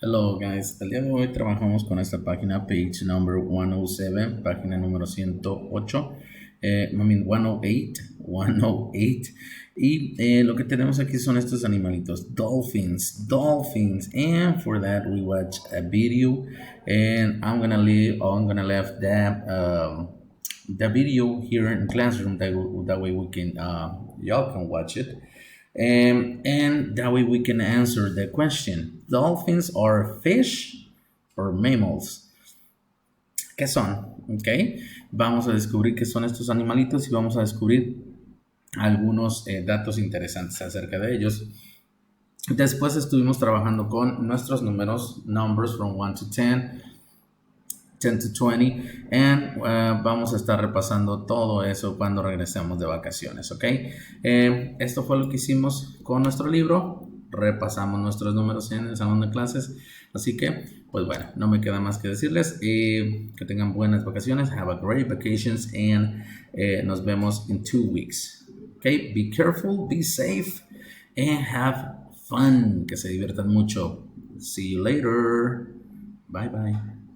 Hello guys, el día de hoy trabajamos con esta página, page number 107, página número 108, I mean 108, 108, y lo que tenemos aquí son estos animalitos, dolphins, and for that we watch a video, and I'm gonna leave the video here in classroom, that way we can, y'all can watch it. And that way we can answer the question. Dolphins are fish or mammals? ¿Qué son? ¿Ok? Vamos a descubrir qué son estos animalitos y vamos a descubrir algunos datos interesantes acerca de ellos. Después estuvimos trabajando con nuestros números, numbers from 1 to 10, 10 to 20, and vamos a estar repasando todo eso cuando regresemos de vacaciones, ¿ok? Esto fue lo que hicimos con nuestro libro, repasamos nuestros números en el salón de clases, así que, pues bueno, no me queda más que decirles que tengan buenas vacaciones, have a great vacations, and nos vemos in 2 weeks, ¿ok? Be careful, be safe, and have fun, que se diviertan mucho. See you later. Bye bye.